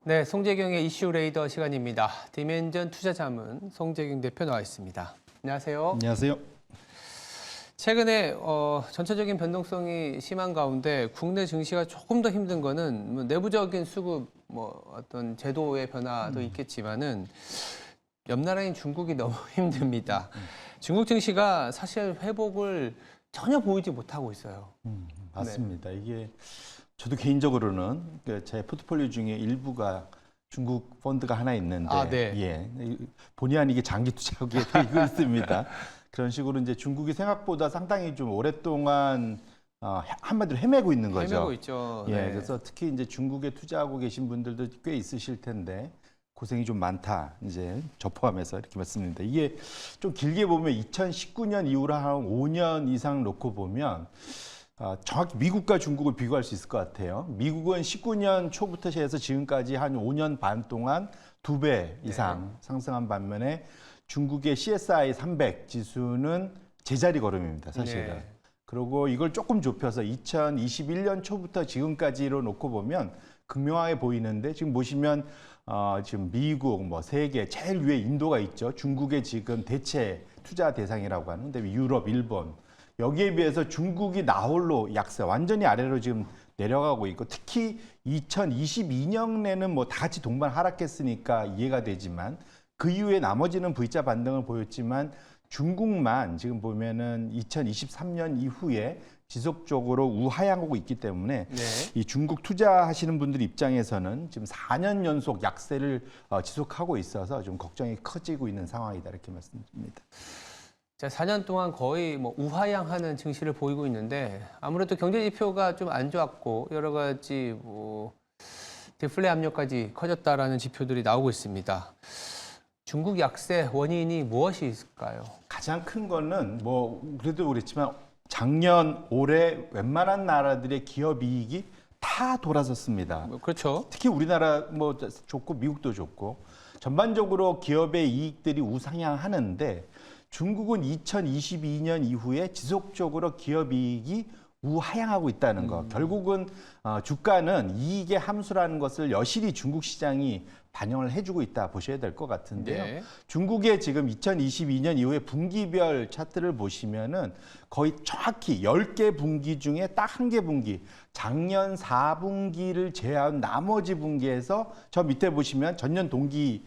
네, 송재경의 이슈 레이더 시간입니다. 디멘전 투자자문 송재경 대표 나와 있습니다. 안녕하세요. 안녕하세요. 최근에 전체적인 변동성이 심한 가운데 국내 증시가 조금 더 힘든 거는 뭐 내부적인 수급, 어떤 제도의 변화도 있겠지만은 옆 나라인 중국이 너무 힘듭니다. 중국 증시가 사실 회복을 전혀 보이지 못하고 있어요. 맞습니다. 이게 저도 개인적으로는 제 포트폴리오 중에 일부가 중국 펀드가 하나 있는데, 예, 본의 아니게 장기 투자하게 되고 있습니다. 그런 식으로 이제 중국이 생각보다 상당히 좀 오랫동안 한마디로 헤매고 있는 거죠. 헤매고 있죠. 예, 네. 그래서 특히 이제 중국에 투자하고 계신 분들도 꽤 있으실 텐데 고생이 좀 많다. 이제 저 포함해서 이렇게 말씀드립니다. 이게 좀 길게 보면 2019년 이후로 한 5년 이상 놓고 보면 정확히 미국과 중국을 비교할 수 있을 것 같아요. 미국은 19년 초부터 해서 지금까지 한 5년 반 동안 2배 이상 상승한 반면에 중국의 CSI 300 지수는 제자리 걸음입니다, 사실은. 네. 그리고 이걸 조금 좁혀서 2021년 초부터 지금까지로 놓고 보면 극명하게 보이는데, 지금 보시면 지금 미국, 세계 제일 위에 인도가 있죠. 중국의 지금 대체 투자 대상이라고 하는데 유럽, 일본. 여기에 비해서 중국이 나홀로 약세, 완전히 아래로 지금 내려가고 있고, 특히 2022년에는 다 같이 동반 하락했으니까 이해가 되지만 그 이후에 나머지는 V자 반등을 보였지만 중국만 지금 보면은 2023년 이후에 지속적으로 우하향하고 있기 때문에 이 중국 투자하시는 분들 입장에서는 지금 4년 연속 약세를 지속하고 있어서 좀 걱정이 커지고 있는 상황이다, 이렇게 말씀드립니다. 자, 4년 동안 거의 우하향하는 증시를 보이고 있는데 아무래도 경제 지표가 좀 안 좋았고 여러 가지 디플레 압력까지 커졌다라는 지표들이 나오고 있습니다. 중국 약세 원인이 무엇이 있을까요? 가장 큰 거는 그래도 그랬지만 작년, 올해 웬만한 나라들의 기업 이익이 다 돌아섰습니다. 그렇죠. 특히 우리나라 좋고 미국도 좋고 전반적으로 기업의 이익들이 우상향하는데 중국은 2022년 이후에 지속적으로 기업 이익이 우하향하고 있다는 거. 결국은 주가는 이익의 함수라는 것을 여실히 중국 시장이 반영을 해주고 있다 보셔야 될 것 같은데요. 네. 중국의 지금 2022년 이후에 분기별 차트를 보시면은 거의 정확히 10개 분기 중에 딱 1개 분기, 작년 4분기를 제외한 나머지 분기에서 저 밑에 보시면 전년 동기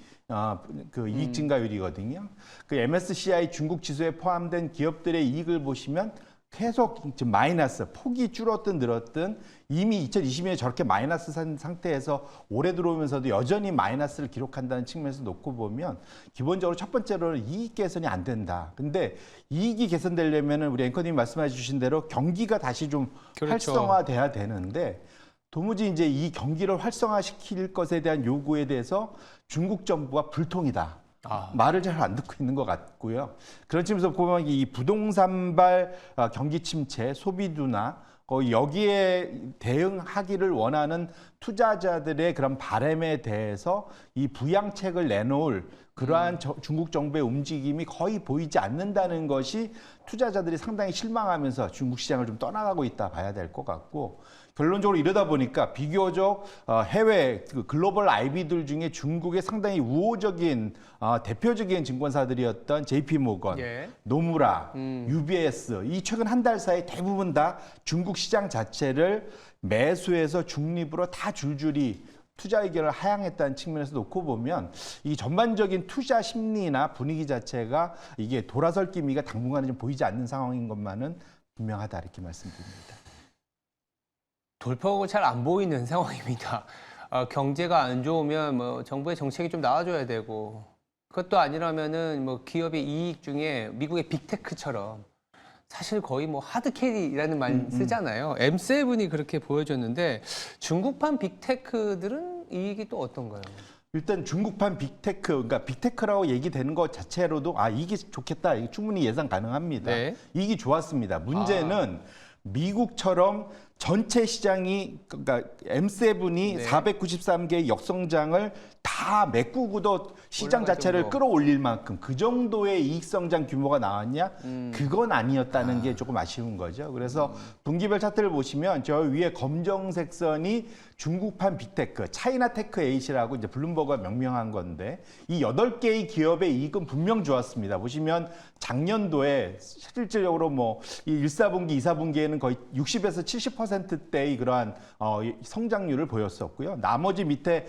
그 이익 증가율이거든요. 그 MSCI 중국 지수에 포함된 기업들의 이익을 보시면 계속 지금 마이너스, 폭이 줄었든 늘었든 이미 2020년에 저렇게 마이너스 상태에서 올해 들어오면서도 여전히 마이너스를 기록한다는 측면에서 놓고 보면 기본적으로 첫 번째로는 이익 개선이 안 된다. 근데 이익이 개선되려면 우리 앵커님이 말씀해 주신 대로 경기가 다시 좀 그렇죠. 활성화돼야 되는데 도무지 이제 이 경기를 활성화시킬 것에 대한 요구에 대해서 중국 정부가 불통이다. 말을 잘 안 듣고 있는 것 같고요. 그런 측면에서 보면 이 부동산발 경기 침체, 소비 둔화, 여기에 대응하기를 원하는 투자자들의 그런 바람에 대해서 이 부양책을 내놓을 그러한 중국 정부의 움직임이 거의 보이지 않는다는 것이 투자자들이 상당히 실망하면서 중국 시장을 좀 떠나가고 있다 봐야 될 것 같고, 결론적으로 이러다 보니까 비교적 해외 글로벌 IB들 중에 중국의 상당히 우호적인 대표적인 증권사들이었던 JP모건, 노무라, UBS 이 최근 한 달 사이 대부분 다 중국 시장 자체를 매수해서 중립으로 다 줄줄이 투자 의견을 하향했다는 측면에서 놓고 보면 이 전반적인 투자 심리나 분위기 자체가 이게 돌아설 기미가 당분간은 좀 보이지 않는 상황인 것만은 분명하다, 이렇게 말씀드립니다. 돌파구가 잘 안 보이는 상황입니다. 경제가 안 좋으면 정부의 정책이 좀 나와줘야 되고, 그것도 아니라면은 기업의 이익 중에 미국의 빅테크처럼 사실 거의 하드캐리라는 말 쓰잖아요. M7이 그렇게 보여줬는데 중국판 빅테크들은 이익이 또 어떤가요? 일단 중국판 빅테크, 그러니까 빅테크라고 얘기되는 것 자체로도 이게 좋겠다, 이게 충분히 예상 가능합니다. 이익이 좋았습니다. 문제는 미국처럼 전체 시장이, 그러니까 M7이 493개의 역성장을 다 메꾸고도 시장 자체를 정도. 끌어올릴 만큼 그 정도의 이익 성장 규모가 나왔냐? 그건 아니었다는 게 조금 아쉬운 거죠. 그래서 분기별 차트를 보시면 저 위에 검정색 선이 중국판 빅테크, 차이나테크 8이라고 이제 블룸버그가 명명한 건데 이 8개의 기업의 이익은 분명 좋았습니다. 보시면 작년도에 실질적으로 뭐 이 1사분기, 2사분기에는 거의 60에서 70%대의 그러한 성장률을 보였었고요. 나머지 밑에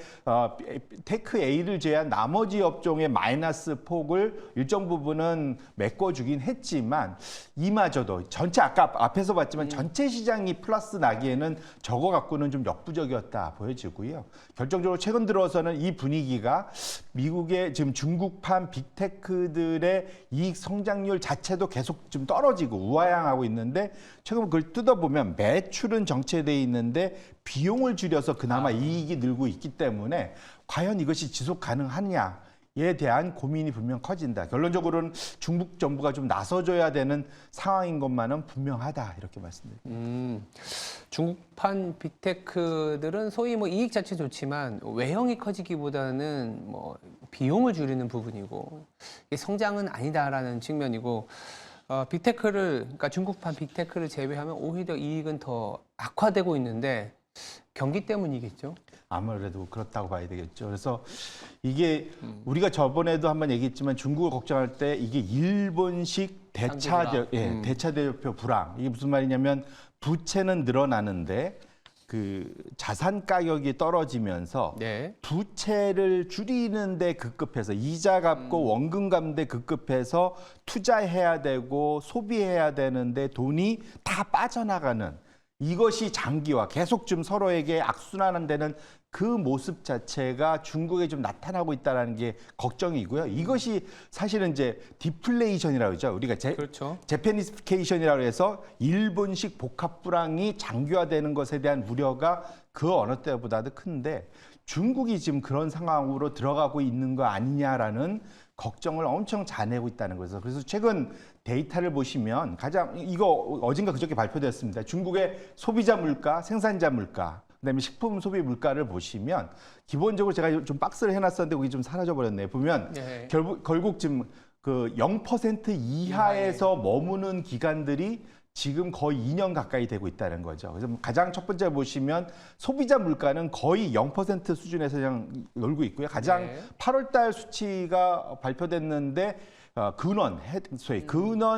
테크 A를 제외한 나머지 업종의 마이너스 폭을 일정 부분은 메꿔주긴 했지만 이마저도 전체 아까 앞에서 봤지만 전체 시장이 플러스 나기에는 저거 갖고는 좀 역부족이었다 보여지고요. 결정적으로 최근 들어서는 이 분위기가 미국의 지금 중국판 빅테크들의 이익 성장률 자체도 계속 좀 떨어지고 우하향하고 있는데 최근 그걸 뜯어보면 매출은 정체돼 있는데 비용을 줄여서 그나마 이익이 늘고 있기 때문에 과연 이것이 지속 가능하냐에 대한 고민이 분명 커진다. 결론적으로는 중국 정부가 좀 나서줘야 되는 상황인 것만은 분명하다 이렇게 말씀드립니다. 중국판 빅테크들은 소위 뭐 이익 자체 좋지만 외형이 커지기보다는 뭐 비용을 줄이는 부분이고 이게 성장은 아니다라는 측면이고 빅테크를 그러니까 중국판 빅테크를 제외하면 오히려 이익은 더 악화되고 있는데 경기 때문이겠죠? 아무래도 그렇다고 봐야 되겠죠. 그래서 이게 우리가 저번에도 한번 얘기했지만 중국을 걱정할 때 이게 일본식 대차대표 불황. 이게 무슨 말이냐면 부채는 늘어나는데 그 자산 가격이 떨어지면서 네. 부채를 줄이는데 급급해서 이자 갚고 원금 갚는데 급급해서 투자해야 되고 소비해야 되는데 돈이 다 빠져나가는 이것이 장기화 계속 좀 서로에게 악순환되는 그 모습 자체가 중국에 좀 나타나고 있다는 게 걱정이고요. 이것이 사실은 이제 디플레이션이라고 하죠. 우리가 그렇죠. 재패니스피케이션이라고 해서 일본식 복합 불황이 장기화되는 것에 대한 우려가 그 어느 때보다도 큰데 중국이 지금 그런 상황으로 들어가고 있는 거 아니냐라는 걱정을 엄청 자내고 있다는 거죠. 그래서 최근 데이터를 보시면 가장 이거 어젠가 그저께 발표됐습니다. 중국의 소비자 물가, 생산자 물가, 그다음에 식품 소비 물가를 보시면 기본적으로 제가 좀 박스를 해놨었는데 거기 좀 사라져 버렸네요. 보면 네. 결국 지금 그 0% 이하에서 머무는 기간들이 지금 거의 2년 가까이 되고 있다는 거죠. 그래서 가장 첫 번째 보시면 소비자 물가는 거의 0% 수준에서 그냥 놀고 있고요. 가장 8월 달 수치가 발표됐는데 근원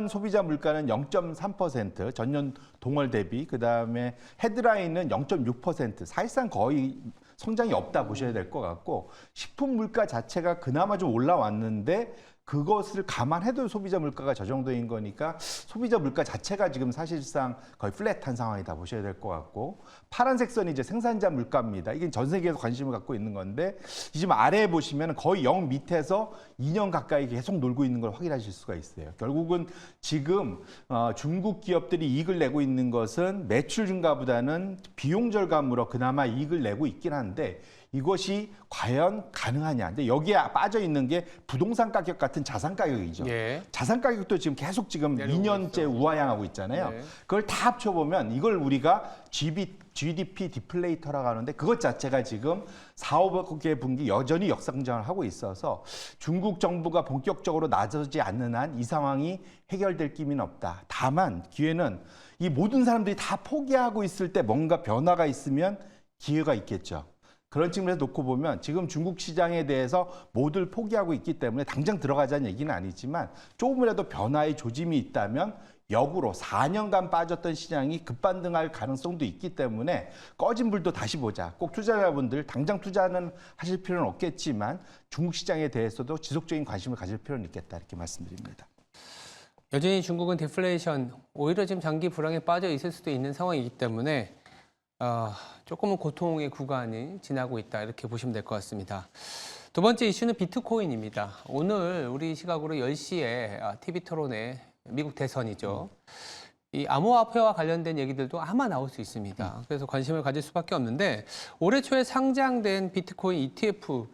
소비자 물가는 0.3% 전년 동월 대비 그다음에 헤드라인은 0.6% 사실상 거의 성장이 없다 보셔야 될 것 같고 식품 물가 자체가 그나마 좀 올라왔는데 그것을 감안해도 소비자 물가가 저 정도인 거니까 소비자 물가 자체가 지금 사실상 거의 플랫한 상황이다 보셔야 될 것 같고 파란색 선이 이제 생산자 물가입니다. 이게 전 세계에서 관심을 갖고 있는 건데 지금 아래에 보시면 거의 0 밑에서 2년 가까이 계속 놀고 있는 걸 확인하실 수가 있어요. 결국은 지금 중국 기업들이 이익을 내고 있는 것은 매출 증가보다는 비용 절감으로 그나마 이익을 내고 있긴 한데 이것이 과연 가능하냐. 근데 여기에 빠져 있는 게 부동산 가격 같은 자산 가격이죠. 예. 자산 가격도 지금 계속 지금 2년째 우하향하고 있잖아요. 네. 그걸 다 합쳐보면 이걸 우리가 GDP 디플레이터라고 하는데 그것 자체가 지금 4, 5개 분기 여전히 역성장을 하고 있어서 중국 정부가 본격적으로 나서지 않는 한 이 상황이 해결될 기미는 없다. 다만 기회는 이 모든 사람들이 다 포기하고 있을 때 뭔가 변화가 있으면 기회가 있겠죠. 그런 측면에서 놓고 보면 지금 중국 시장에 대해서 모두를 포기하고 있기 때문에 당장 들어가자는 얘기는 아니지만 조금이라도 변화의 조짐이 있다면 역으로 4년간 빠졌던 시장이 급반등할 가능성도 있기 때문에 꺼진 불도 다시 보자. 꼭 투자자분들 당장 투자는 하실 필요는 없겠지만 중국 시장에 대해서도 지속적인 관심을 가질 필요는 있겠다 이렇게 말씀드립니다. 여전히 중국은 디플레이션, 오히려 지금 장기 불황에 빠져 있을 수도 있는 상황이기 때문에 조금은 고통의 구간이 지나고 있다 이렇게 보시면 될 것 같습니다. 두 번째 이슈는 비트코인입니다. 오늘 우리 시각으로 10시에 TV토론에 미국 대선이죠. 이 암호화폐와 관련된 얘기들도 아마 나올 수 있습니다. 그래서 관심을 가질 수밖에 없는데 올해 초에 상장된 비트코인 ETF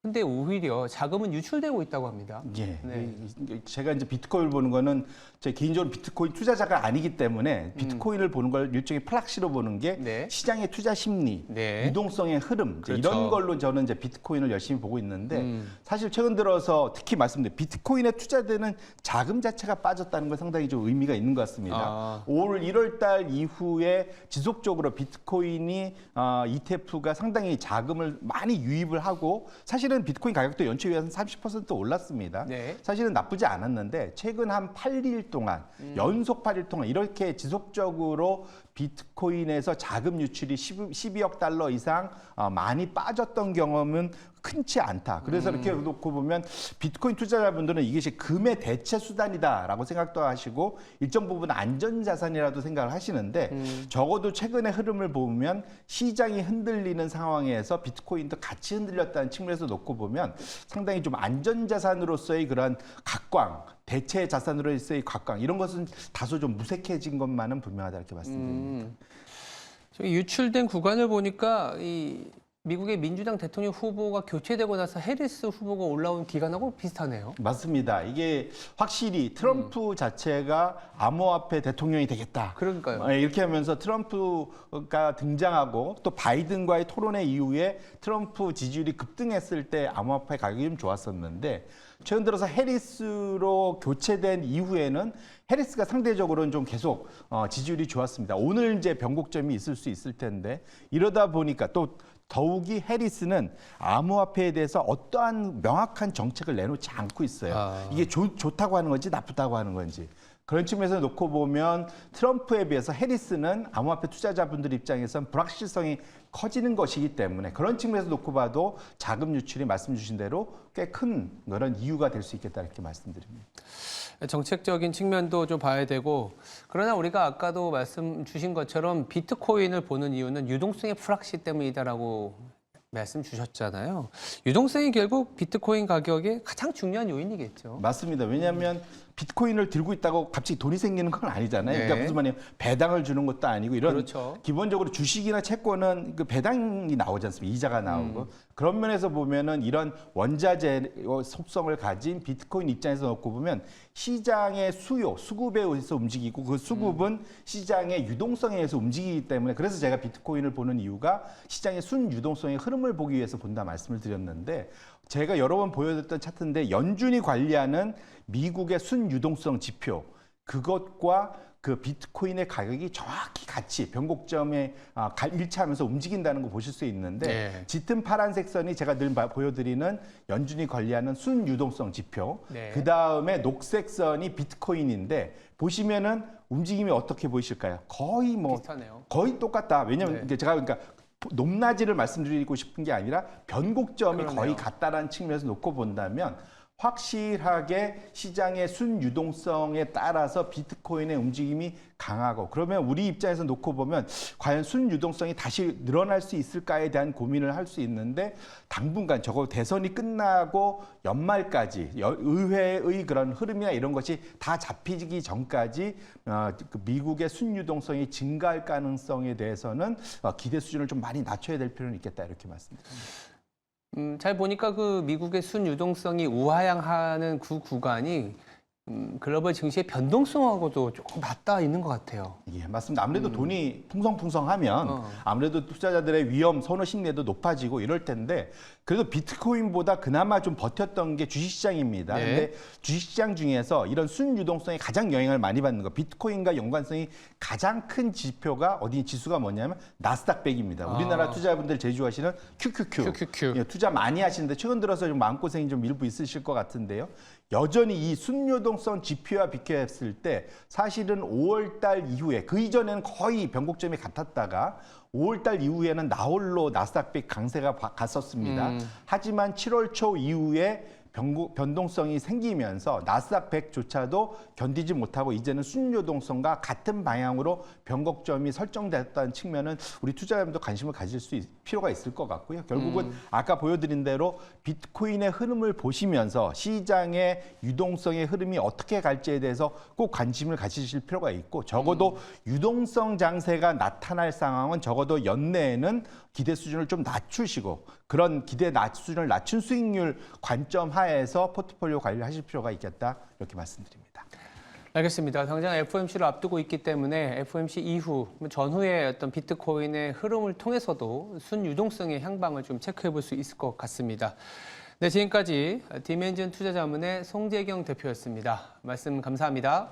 근데 오히려 자금은 유출되고 있다고 합니다. 예. 네. 제가 이제 비트코인을 보는 거는 제 개인적으로 비트코인 투자자가 아니기 때문에 비트코인을 보는 걸 일종의 플락시로 보는 게 네. 시장의 투자 심리, 네. 유동성의 흐름 이제 그렇죠. 이런 걸로 저는 이제 비트코인을 열심히 보고 있는데 사실 최근 들어서 특히 말씀드린 비트코인에 투자되는 자금 자체가 빠졌다는 건 상당히 좀 의미가 있는 것 같습니다. 올 1월 달 이후에 지속적으로 비트코인이 ETF가 상당히 자금을 많이 유입을 하고 사실은 비트코인 가격도 연초에 한 30% 올랐습니다. 네. 사실은 나쁘지 않았는데 최근 한 8일 동안 연속 8일 동안 이렇게 지속적으로 비트코인에서 자금 유출이 12억 달러 이상 많이 빠졌던 경험은 흔치 않다. 그래서 이렇게 놓고 보면 비트코인 투자자분들은 이것이 금의 대체 수단이다라고 생각도 하시고 일정 부분 안전자산이라도 생각을 하시는데 적어도 최근의 흐름을 보면 시장이 흔들리는 상황에서 비트코인도 같이 흔들렸다는 측면에서 놓고 보면 상당히 좀 안전자산으로서의 그런 각광, 대체 자산으로서의 각광 이런 것은 다소 좀 무색해진 것만은 분명하다 이렇게 말씀드립니다. 저기 유출된 구간을 보니까 이 미국의 민주당 대통령 후보가 교체되고 나서 해리스 후보가 올라온 기간하고 비슷하네요. 맞습니다. 이게 확실히 트럼프 자체가 암호화폐 대통령이 되겠다. 그러니까요. 이렇게 하면서 트럼프가 등장하고 또 바이든과의 토론회 이후에 트럼프 지지율이 급등했을 때 암호화폐 가격이 좀 좋았었는데 최근 들어서 해리스로 교체된 이후에는 해리스가 상대적으로는 좀 계속 지지율이 좋았습니다. 오늘 이제 변곡점이 있을 수 있을 텐데 이러다 보니까 또 더욱이 해리스는 암호화폐에 대해서 어떠한 명확한 정책을 내놓지 않고 있어요. 이게 좋다고 하는 건지 나쁘다고 하는 건지. 그런 측면에서 놓고 보면 트럼프에 비해서 해리스는 암호화폐 투자자분들 입장에선 불확실성이 커지는 것이기 때문에 그런 측면에서 놓고 봐도 자금 유출이 말씀 주신 대로 꽤 큰 그런 이유가 될 수 있겠다 이렇게 말씀드립니다. 정책적인 측면도 좀 봐야 되고 그러나 우리가 아까도 말씀 주신 것처럼 비트코인을 보는 이유는 유동성의 불확실 때문이다라고 말씀 주셨잖아요. 유동성이 결국 비트코인 가격의 가장 중요한 요인이겠죠. 맞습니다. 왜냐하면 비트코인을 들고 있다고 갑자기 돈이 생기는 건 아니잖아요. 네. 그러니까 무슨 말이에요? 배당을 주는 것도 아니고 이런 그렇죠. 기본적으로 주식이나 채권은 그 배당이 나오지 않습니까? 이자가 나오고 그런 면에서 보면은 이런 원자재 속성을 가진 비트코인 입장에서 놓고 보면 시장의 수요, 수급에 의해서 움직이고 그 수급은 시장의 유동성에 의해서 움직이기 때문에 그래서 제가 비트코인을 보는 이유가 시장의 순유동성의 흐름을 보기 위해서 본다 말씀을 드렸는데 제가 여러 번 보여드렸던 차트인데 연준이 관리하는 미국의 순유동성 지표 그것과 그 비트코인의 가격이 정확히 같이 변곡점에 일치하면서 움직인다는 거 보실 수 있는데 네. 짙은 파란색 선이 제가 늘 보여드리는 연준이 관리하는 순유동성 지표 네. 그다음에 녹색 선이 비트코인인데 보시면은 움직임이 어떻게 보이실까요? 거의 비슷하네요. 거의 똑같다. 왜냐하면 네. 제가 그러니까 높낮이를 말씀드리고 싶은 게 아니라 변곡점이 그러네요. 거의 같다라는 측면에서 놓고 본다면 확실하게 시장의 순유동성에 따라서 비트코인의 움직임이 강하고 그러면 우리 입장에서 놓고 보면 과연 순유동성이 다시 늘어날 수 있을까에 대한 고민을 할 수 있는데 당분간 적어도 대선이 끝나고 연말까지 의회의 그런 흐름이나 이런 것이 다 잡히기 전까지 미국의 순유동성이 증가할 가능성에 대해서는 기대 수준을 좀 많이 낮춰야 될 필요는 있겠다 이렇게 말씀드립니다. 잘 보니까 그 미국의 순유동성이 우하향하는 그 구간이 글로벌 증시의 변동성하고도 조금 맞닿아 있는 것 같아요. 예, 맞습니다. 아무래도 돈이 풍성풍성하면 아무래도 투자자들의 위험 선호 심리도 높아지고 이럴 텐데 그래도 비트코인보다 그나마 좀 버텼던 게 주식시장입니다. 네. 근데 주식시장 중에서 이런 순유동성이 가장 영향을 많이 받는 거 비트코인과 연관성이 가장 큰 지표가 어디 지수가 뭐냐면 나스닥 100입니다. 우리나라 투자자분들 제일 좋아하시는 QQQ. 예, 투자 많이 하시는데 최근 들어서 좀 마음고생이 좀 일부 있으실 것 같은데요. 여전히 이 순유동성 지표와 비교했을 때 사실은 5월 달 이후에 그 이전에는 거의 변곡점이 같았다가 5월 달 이후에는 나홀로 나스닥 100 강세가 갔었습니다. 하지만 7월 초 이후에 변동성이 생기면서 나스닥 100조차도 견디지 못하고 이제는 순요동성과 같은 방향으로 변곡점이 설정됐다는 측면은 우리 투자자님도 관심을 가질 필요가 있을 것 같고요. 결국은 아까 보여드린 대로 비트코인의 흐름을 보시면서 시장의 유동성의 흐름이 어떻게 갈지에 대해서 꼭 관심을 가지실 필요가 있고 적어도 유동성 장세가 나타날 상황은 적어도 연내에는 기대 수준을 좀 낮추시고 그런 기대 수준을 낮춘 수익률 관점 하에서 포트폴리오 관리하실 필요가 있겠다 이렇게 말씀드립니다. 알겠습니다. 당장 FOMC를 앞두고 있기 때문에 FOMC 이후 전후의 어떤 비트코인의 흐름을 통해서도 순유동성의 향방을 좀 체크해 볼 수 있을 것 같습니다. 네, 지금까지 디멘전 투자자문의 송재경 대표였습니다. 말씀 감사합니다.